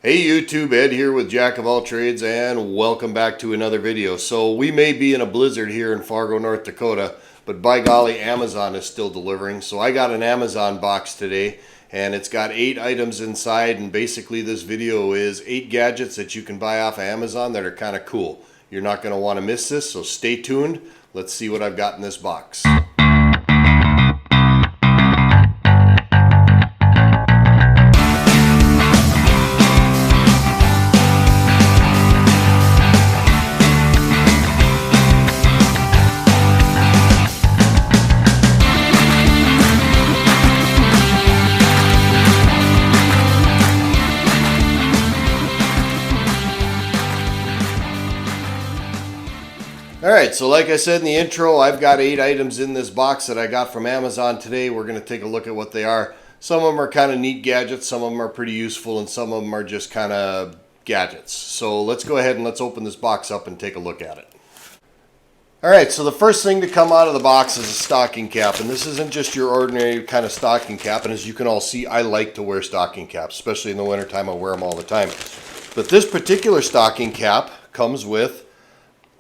Hey YouTube, Ed here with Jack of All Trades, and welcome back to another video. So we may be in a blizzard here in Fargo, North Dakota, but by golly, Amazon is still delivering. So I got an Amazon box today, and it's got 8 items inside, and basically this video is 8 gadgets that you can buy off of Amazon that are kind of cool. You're not going to want to miss this, so stay tuned. Let's see what I've got in this box. Alright, so like I said in the intro, I've got 8 items in this box that I got from Amazon today. We're going to take a look at what they are. Some of them are kind of neat gadgets, some of them are pretty useful, and some of them are just kind of gadgets. So let's go ahead and let's open this box up and take a look at it. Alright, so the first thing to come out of the box is a stocking cap, and this isn't just your ordinary kind of stocking cap, and as you can all see, I like to wear stocking caps, especially in the wintertime. I wear them all the time. But this particular stocking cap comes with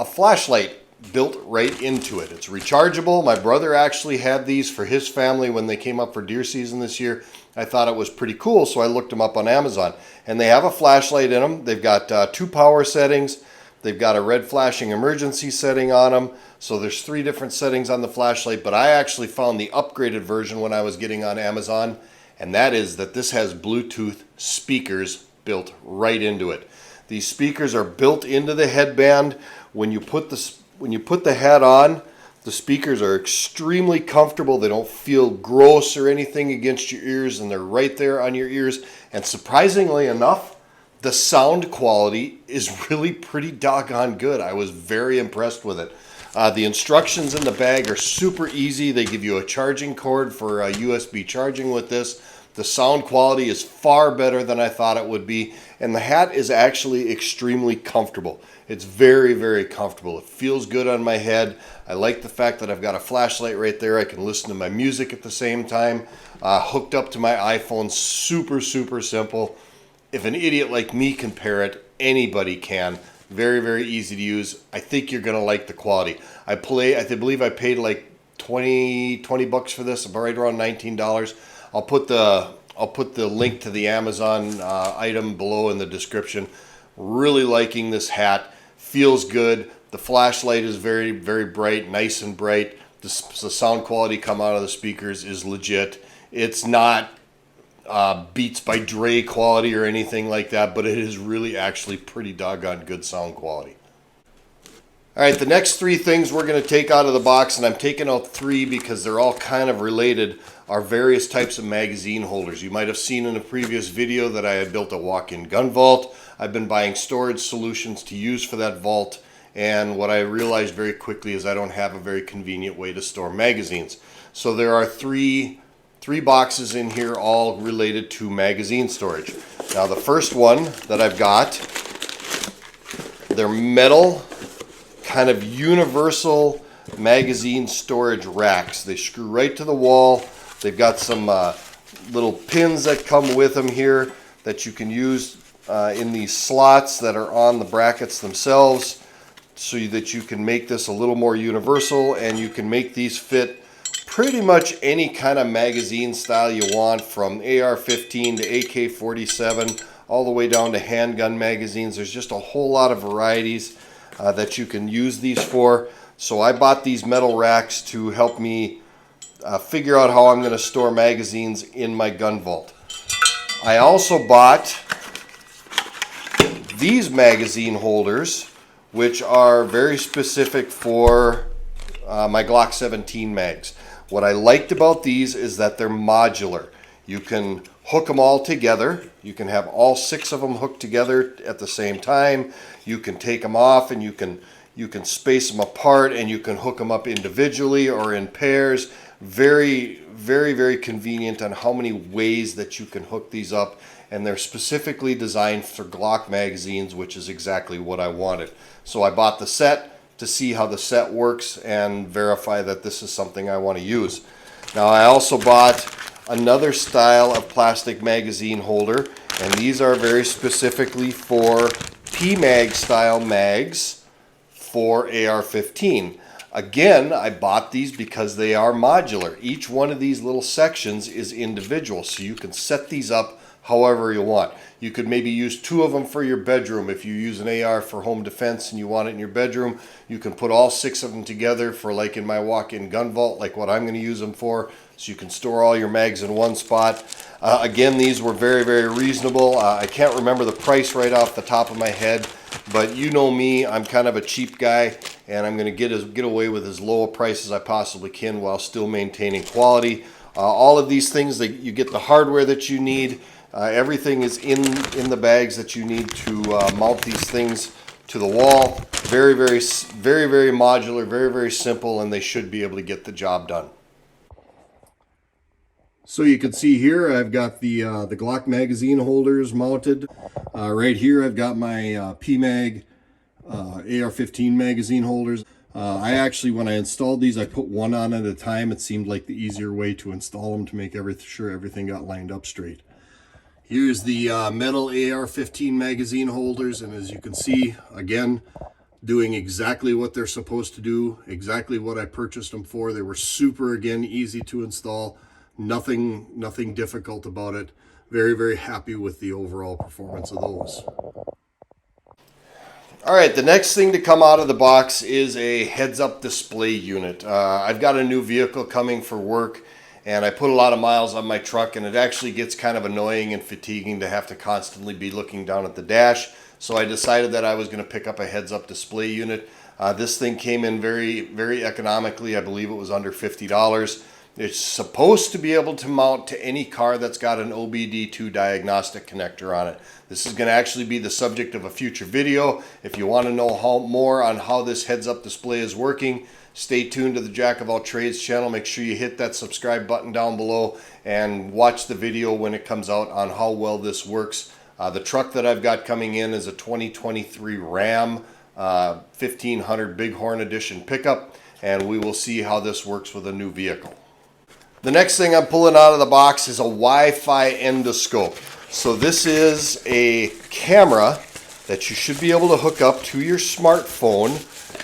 a flashlight built right into it. It's rechargeable. My brother actually had these for his family when they came up for deer season this year. I thought it was pretty cool, so I looked them up on Amazon. And they have a flashlight in them. They've got 2 power settings. They've got a red flashing emergency setting on them. So there's 3 different settings on the flashlight, but I actually found the upgraded version when I was getting on Amazon, and that is that this has Bluetooth speakers built right into it. These speakers are built into the headband. When you put the hat on, the speakers are extremely comfortable. They don't feel gross or anything against your ears, and they're right there on your ears. And surprisingly enough, the sound quality is really pretty doggone good. I was very impressed with it. The instructions in the bag are super easy. They give you a charging cord for USB charging with this. The sound quality is far better than I thought it would be, and the hat is actually extremely comfortable. It's very, very comfortable. It feels good on my head. I like the fact that I've got a flashlight right there. I can listen to my music at the same time. Hooked up to my iPhone, super, super simple. If an idiot like me can pair it, anybody can. Very, very easy to use. I think you're going to like the quality. I believe I paid like 20 bucks for this, about right around $19. I'll put the link to the Amazon item below in the description. Really liking this hat. Feels good. The flashlight is very, very bright, nice and bright. The sound quality come out of the speakers is legit. It's not Beats by Dre quality or anything like that, but it is really actually pretty doggone good sound quality. Alright, the next 3 things we're going to take out of the box, and I'm taking out 3 because they're all kind of related, are various types of magazine holders. You might have seen in a previous video that I had built a walk-in gun vault. I've been buying storage solutions to use for that vault, and what I realized very quickly is I don't have a very convenient way to store magazines. So there are three boxes in here, all related to magazine storage. Now the first one that I've got, they're metal, kind of universal magazine storage racks. They screw right to the wall. They've got some little pins that come with them here that you can use in these slots that are on the brackets themselves, so that you can make this a little more universal, and you can make these fit pretty much any kind of magazine style you want, from AR-15 to AK-47 all the way down to handgun magazines. There's just a whole lot of varieties that you can use these for. So I bought these metal racks to help me figure out how I'm going to store magazines in my gun vault. I also bought these magazine holders, which are very specific for my Glock 17 mags. What I liked about these is that they're modular. You can hook them all together. You can have all 6 of them hooked together at the same time. You can take them off, and you can space them apart, and you can hook them up individually or in pairs. Very, very, very convenient on how many ways that you can hook these up, and they're specifically designed for Glock magazines, which is exactly what I wanted. So I bought the set to see how the set works and verify that this is something I want to use. Now I also bought another style of plastic magazine holder, And these are very specifically for PMAG style mags for AR-15. Again, I bought these because they are modular. Each one of these little sections is individual, so you can set these up however you want. You could maybe use 2 of them for your bedroom. If you use an AR for home defense and you want it in your bedroom, you can put all 6 of them together for, like in my walk-in gun vault, like what I'm going to use them for, so you can store all your mags in one spot. Again, these were very, very reasonable. I can't remember the price right off the top of my head, but you know me, I'm kind of a cheap guy, and I'm going to get away with as low a price as I possibly can while still maintaining quality. All of these things, you get the hardware that you need. Everything is in the bags that you need to mount these things to the wall. Very, very, very, very modular, very, very simple, and they should be able to get the job done. So you can see here I've got the Glock magazine holders mounted. Right here I've got my PMAG AR-15 magazine holders. I actually, when I installed these, I put one on at a time. It seemed like the easier way to install them to make sure everything got lined up straight. Here's the metal AR-15 magazine holders, and as you can see, again, doing exactly what they're supposed to do, exactly what I purchased them for. They were super, again, easy to install. Nothing difficult about it. Very, very happy with the overall performance of those. All right, the next thing to come out of the box is a heads-up display unit. I've got a new vehicle coming for work, and I put a lot of miles on my truck, and it actually gets kind of annoying and fatiguing to have to constantly be looking down at the dash. So I decided that I was going to pick up a heads-up display unit. This thing came in very, very economically. I believe it was under $50. It's supposed to be able to mount to any car that's got an OBD2 diagnostic connector on it. This is going to actually be the subject of a future video. If you want to know more on how this heads-up display is working, stay tuned to the Jack of All Trades channel. Make sure you hit that subscribe button down below and watch the video when it comes out on how well this works. The truck that I've got coming in is a 2023 Ram 1500 Bighorn Edition pickup, and we will see how this works with a new vehicle. The next thing I'm pulling out of the box is a Wi-Fi endoscope. So this is a camera that you should be able to hook up to your smartphone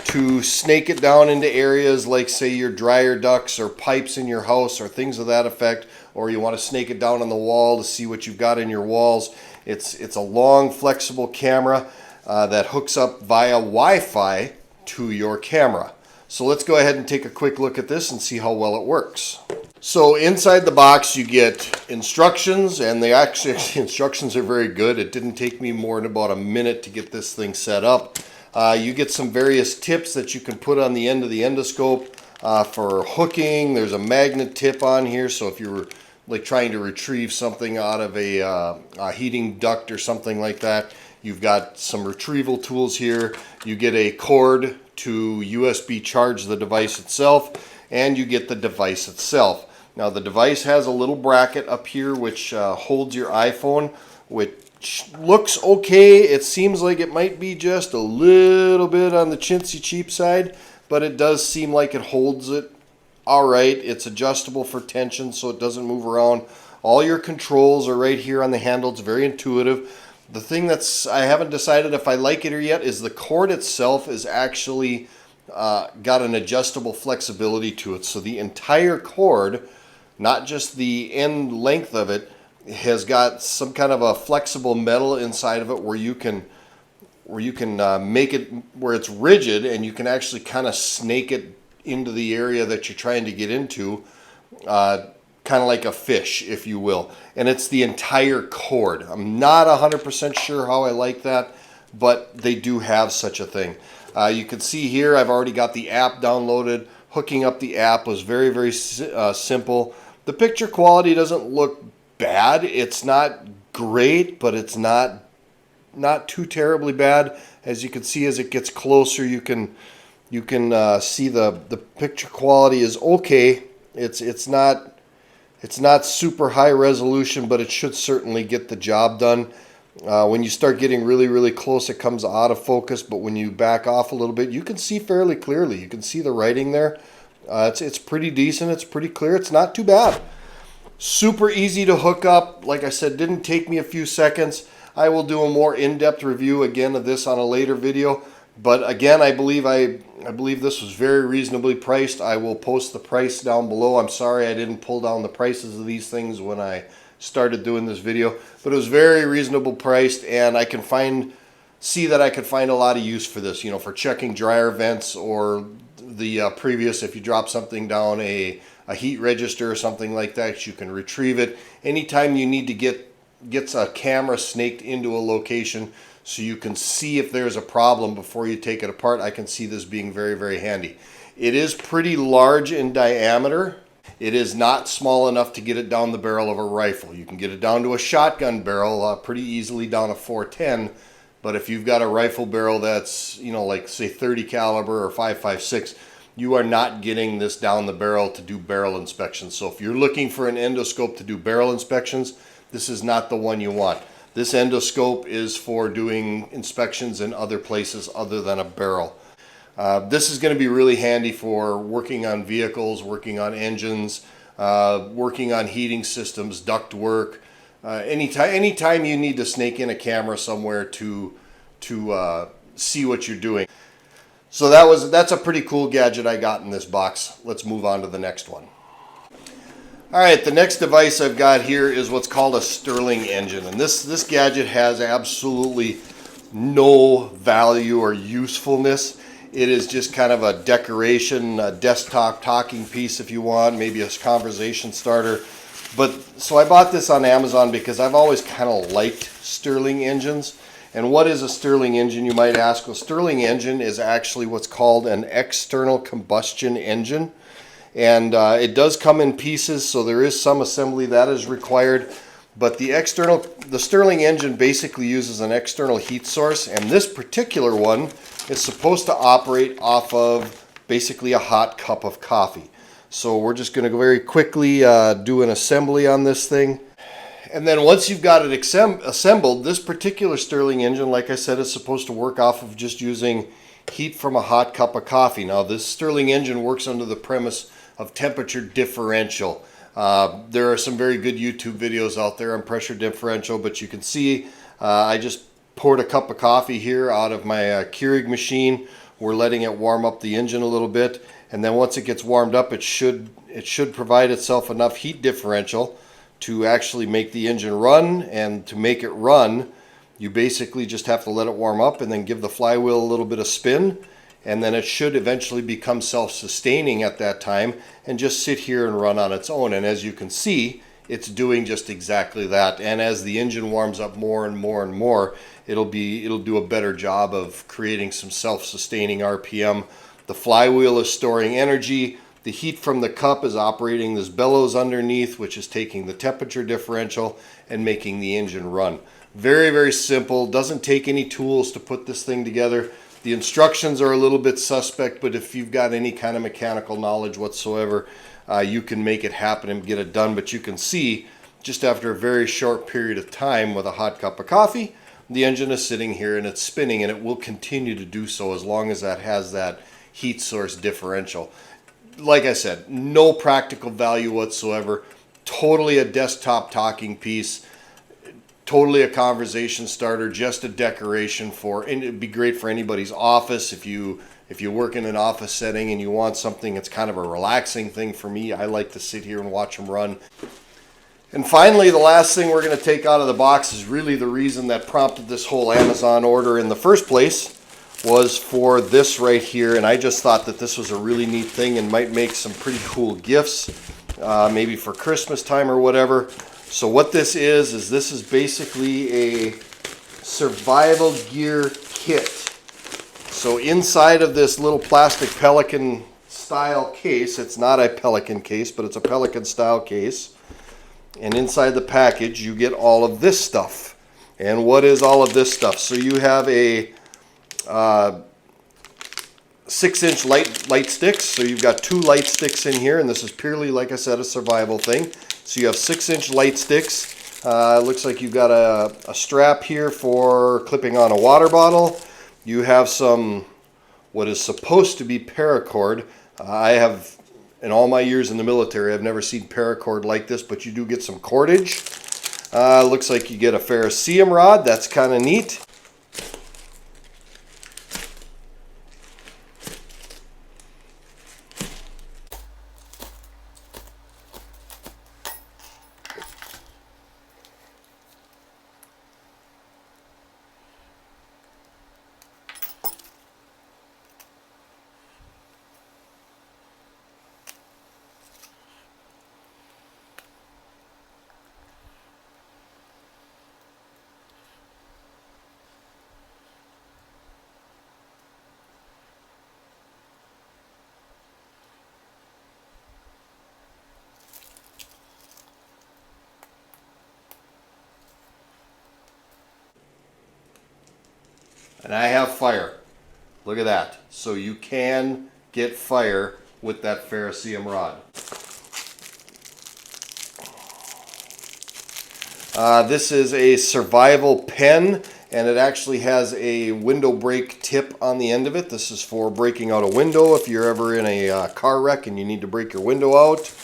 to snake it down into areas like, say, your dryer ducts or pipes in your house or things of that effect, or you want to snake it down on the wall to see what you've got in your walls. It's a long, flexible camera that hooks up via Wi-Fi to your camera. So let's go ahead and take a quick look at this and see how well it works. So inside the box you get instructions, and the instructions are very good. It didn't take me more than about a minute to get this thing set up. You get some various tips that you can put on the end of the endoscope for hooking. There's a magnet tip on here, so if you're like trying to retrieve something out of a heating duct or something like that, you've got some retrieval tools here. You get a cord to USB charge the device itself, and you get the device itself. Now the device has a little bracket up here which holds your iPhone, which looks okay. It seems like it might be just a little bit on the chintzy cheap side, but it does seem like it holds it all right. It's adjustable for tension so it doesn't move around. All your controls are right here on the handle. It's very intuitive. The thing I haven't decided if I like it or yet is the cord itself is actually got an adjustable flexibility to it. So the entire cord, not just the end length of it, has got some kind of a flexible metal inside of it where you can make it where it's rigid, and you can actually kind of snake it into the area that you're trying to get into, kind of like a fish, if you will. And it's the entire cord. I'm not 100% sure how I like that, but they do have such a thing. You can see here I've already got the app downloaded. Hooking up the app was very, very simple. The picture quality doesn't look bad. It's not great, but it's not too terribly bad. As you can see, as it gets closer, you can see the picture quality is okay. It's not super high resolution, but it should certainly get the job done. When you start getting really, really close, it comes out of focus, but when you back off a little bit, you can see fairly clearly. You can see the writing there. It's pretty decent. It's pretty clear. It's not too bad. Super easy to hook up. Like I said, didn't take me a few seconds. I will do a more in-depth review again of this on a later video. But again, I believe this was very reasonably priced. I will post the price down below. I'm sorry I didn't pull down the prices of these things when I started doing this video, but it was very reasonable priced, and I can see that I could find a lot of use for this, you know, for checking dryer vents, or the previous, if you drop something down a heat register or something like that, you can retrieve it. Anytime you need to get a camera snaked into a location so you can see if there's a problem before you take it apart, I can see this being very, very handy. It is pretty large in diameter. It is not small enough to get it down the barrel of a rifle. You can get it down to a shotgun barrel pretty easily, down a 410. But if you've got a rifle barrel that's, you know, like say 30 caliber or 5.56, you are not getting this down the barrel to do barrel inspections. So if you're looking for an endoscope to do barrel inspections, this is not the one you want. This endoscope is for doing inspections in other places other than a barrel. This is going to be really handy for working on vehicles, working on engines, working on heating systems, duct work. Anytime you need to snake in a camera somewhere to see what you're doing. So that's a pretty cool gadget I got in this box. Let's move on to the next one. All right, the next device I've got here is what's called a Stirling engine, and this gadget has absolutely no value or usefulness. It is just kind of a decoration, a desktop talking piece if you want, maybe a conversation starter. But so I bought this on Amazon because I've always kind of liked Stirling engines. And what is a Stirling engine, you might ask? Well, Stirling engine is actually what's called an external combustion engine. And it does come in pieces, so there is some assembly that is required. But the Stirling engine basically uses an external heat source, and this particular one is supposed to operate off of basically a hot cup of coffee. So we're just going to very quickly do an assembly on this thing. And then once you've got it assembled, this particular Stirling engine, like I said, is supposed to work off of just using heat from a hot cup of coffee. Now, this Stirling engine works under the premise of temperature differential. There are some very good YouTube videos out there on pressure differential, but you can see I just poured a cup of coffee here out of my Keurig machine. We're letting it warm up the engine a little bit, and then once it gets warmed up, it should provide itself enough heat differential to actually make the engine run. And to make it run, you basically just have to let it warm up and then give the flywheel a little bit of spin, and then it should eventually become self-sustaining at that time and just sit here and run on its own. And as you can see, it's doing just exactly that. And as the engine warms up more and more and more, it'll do a better job of creating some self-sustaining RPM. The flywheel is storing energy. The heat from the cup is operating this bellows underneath, which is taking the temperature differential and making the engine run. Very, very simple. Doesn't take any tools to put this thing together. The instructions are a little bit suspect, but if you've got any kind of mechanical knowledge whatsoever, you can make it happen and get it done. But you can see, just after a very short period of time with a hot cup of coffee, the engine is sitting here and it's spinning, and it will continue to do so as long as that has that heat source differential. Like I said, no practical value whatsoever. Totally a desktop talking piece. Totally a conversation starter, just a decoration and it'd be great for anybody's office. If you work in an office setting and you want something that's kind of a relaxing thing, for me, I like to sit here and watch them run. And finally, the last thing we're going to take out of the box is really the reason that prompted this whole Amazon order in the first place, was for this right here. And I just thought that this was a really neat thing and might make some pretty cool gifts, maybe for Christmas time or whatever. So what this is this is basically a survival gear kit. So inside of this little plastic Pelican style case, it's not a Pelican case, but it's a Pelican style case. And inside the package, you get all of this stuff. And what is all of this stuff? So you have a 6-inch light sticks. So you've got 2 light sticks in here, and this is purely, like I said, a survival thing. So you have 6-inch light sticks. It looks like you've got a strap here for clipping on a water bottle. You have some what is supposed to be paracord. I have in all my years in the military, I've never seen paracord like this, but you do get some cordage. Looks like you get a ferrocerium rod. That's kind of neat. And I have fire. Look at that. So you can get fire with that ferrocerium rod. This is a survival pen, and it actually has a window break tip on the end of it. This is for breaking out a window if you're ever in a car wreck and you need to break your window out.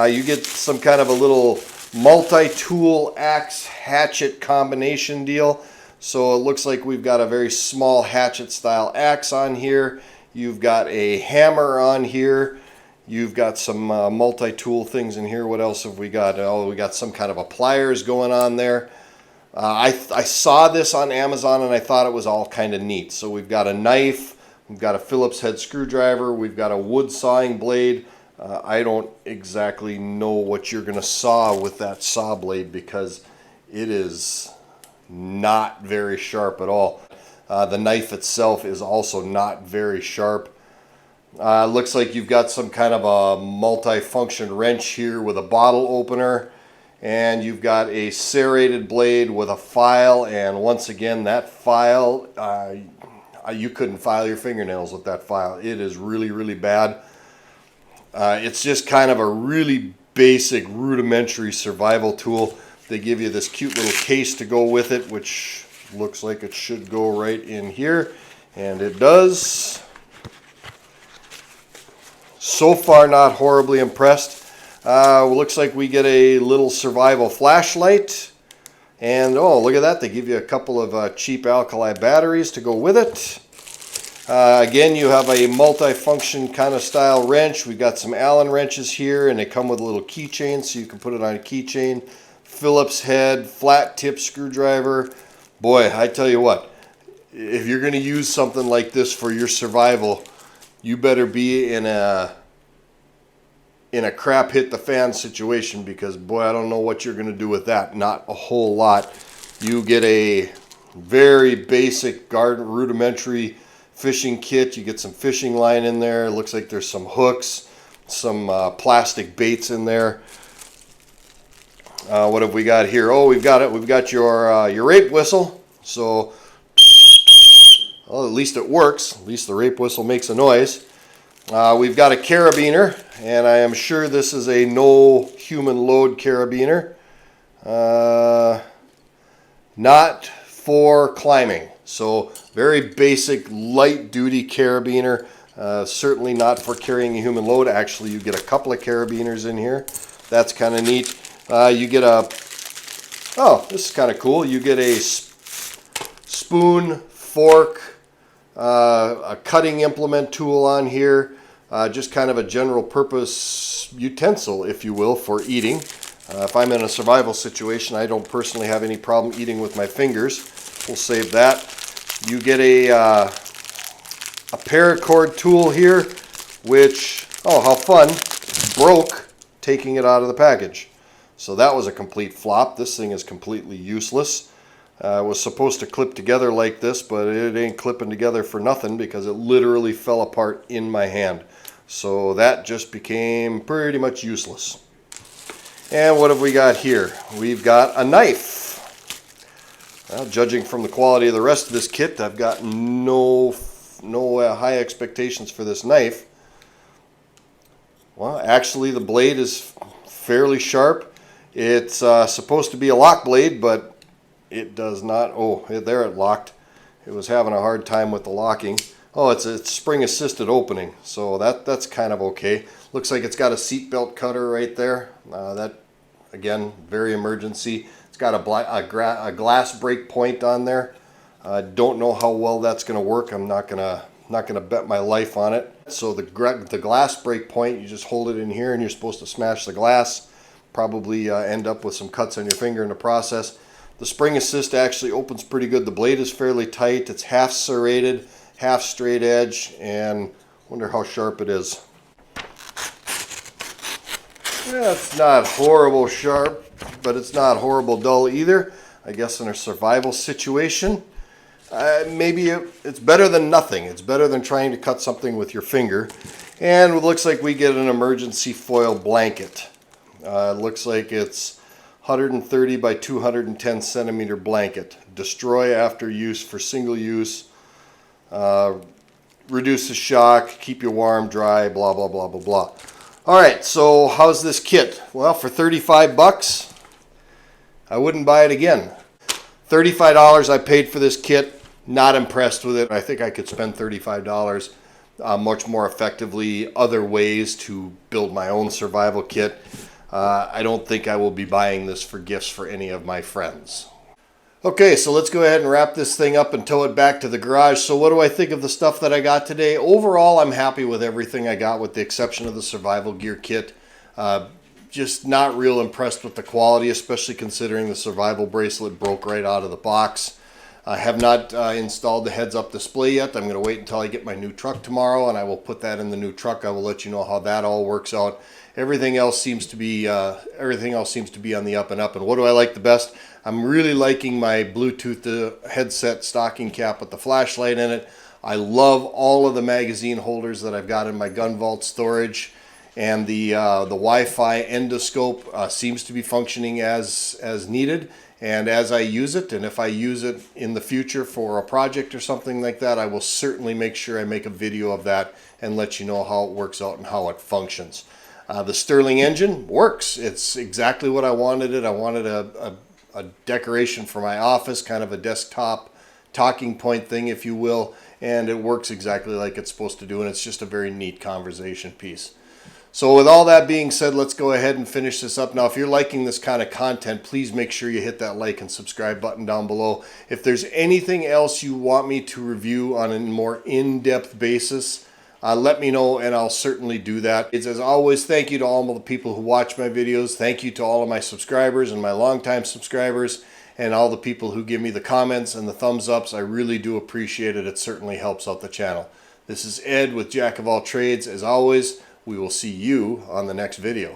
You get some kind of a little multi-tool axe hatchet combination deal. So it looks like we've got a very small hatchet style axe on here. You've got a hammer on here. You've got some multi-tool things in here. What else have we got? Oh, we got some kind of a pliers going on there. I saw this on Amazon and I thought it was all kind of neat. So we've got a knife, we've got a Phillips head screwdriver, we've got a wood sawing blade. I don't exactly know what you're going to saw with that saw blade because it is not very sharp at all. The knife itself is also not very sharp. Looks like you've got some kind of a multi-function wrench here with a bottle opener, and you've got a serrated blade with a file, and once again that file, you couldn't file your fingernails with that file. It is really, really bad. It's just kind of a really basic rudimentary survival tool. They give you this cute little case to go with it, which looks like it should go right in here, and it does. So far, not horribly impressed. Looks like we get a little survival flashlight, and oh, look at that, they give you a couple of cheap alkali batteries to go with it. Again, you have a multi-function kind of style wrench. We've got some Allen wrenches here, and they come with a little keychain, so you can put it on a keychain. Phillips head, flat tip screwdriver. Boy, I tell you what, if you're going to use something like this for your survival, you better be in a crap hit the fan situation, because boy, I don't know what you're going to do with that. Not a whole lot. You get a very basic garden rudimentary fishing kit. You get some fishing line in there. It looks like there's some hooks, some plastic baits in there. What have we got here? Oh, we've got it. We've got your rape whistle. So, well, at least it works. At least the rape whistle makes a noise. We've got a carabiner, and I am sure this is a no human load carabiner. Not for climbing. So, very basic light duty carabiner. Certainly not for carrying a human load. Actually, you get a couple of carabiners in here. That's kind of neat. You get a, oh, this is kind of cool. You get a spoon, fork, a cutting implement tool on here. Just kind of a general purpose utensil, if you will, for eating. If I'm in a survival situation, I don't personally have any problem eating with my fingers. We'll save that. You get a paracord tool here, which, oh, how fun, broke taking it out of the package. So that was a complete flop. This thing is completely useless. It was supposed to clip together like this, but it ain't clipping together for nothing because it literally fell apart in my hand. So that just became pretty much useless. And what have we got here? We've got a knife. Well, judging from the quality of the rest of this kit, I've got no high expectations for this knife. Well, actually the blade is fairly sharp. It's supposed to be a lock blade, but it does not. Oh, there it locked. It was having a hard time with the locking. Oh, it's a spring assisted opening, so that's kind of okay. Looks like it's got a seat belt cutter right there. That, again, very emergency. It's got a glass break point on there. I don't know how well that's going to work. I'm not gonna bet my life on it. So the glass break point, you just hold it in here and you're supposed to smash the glass. Probably end up with some cuts on your finger in the process. The spring assist actually opens pretty good. The blade is fairly tight. It's half serrated, half straight edge, and wonder how sharp it is. Yeah, it's not horrible sharp, but it's not horrible dull either. I guess in a survival situation, maybe it's better than nothing. It's better than trying to cut something with your finger. And it looks like we get an emergency foil blanket. It looks like it's 130 by 210 centimeter blanket. Destroy after use for single use. Reduces shock, keep you warm, dry, blah, blah, blah, blah, blah. All right, so how's this kit? Well, for 35 bucks, I wouldn't buy it again. $35 I paid for this kit. Not impressed with it. I think I could spend $35 much more effectively other ways to build my own survival kit. I don't think I will be buying this for gifts for any of my friends. Okay, so let's go ahead and wrap this thing up and tow it back to the garage. So what do I think of the stuff that I got today? Overall, I'm happy with everything I got with the exception of the survival gear kit. Just not real impressed with the quality, especially considering the survival bracelet broke right out of the box. I have not installed the heads-up display yet. I'm going to wait until I get my new truck tomorrow, and I will put that in the new truck. I will let you know how that all works out. Everything else seems to be on the up and up. And what do I like the best? I'm really liking my Bluetooth headset stocking cap with the flashlight in it. I love all of the magazine holders that I've got in my gun vault storage, and the Wi-Fi endoscope seems to be functioning as needed. And as I use it, and if I use it in the future for a project or something like that, I will certainly make sure I make a video of that and let you know how it works out and how it functions. The Stirling engine works. It's exactly what I wanted it. I wanted a decoration for my office, kind of a desktop talking point thing, if you will, and it works exactly like it's supposed to do, and it's just a very neat conversation piece. So with all that being said, let's go ahead and finish this up. Now, if you're liking this kind of content, please make sure you hit that like and subscribe button down below. If there's anything else you want me to review on a more in-depth basis, let me know and I'll certainly do that. As always, thank you to all of the people who watch my videos. Thank you to all of my subscribers and my longtime subscribers and all the people who give me the comments and the thumbs ups. I really do appreciate it. It certainly helps out the channel. This is Ed with Jack of All Trades. As always, we will see you on the next video.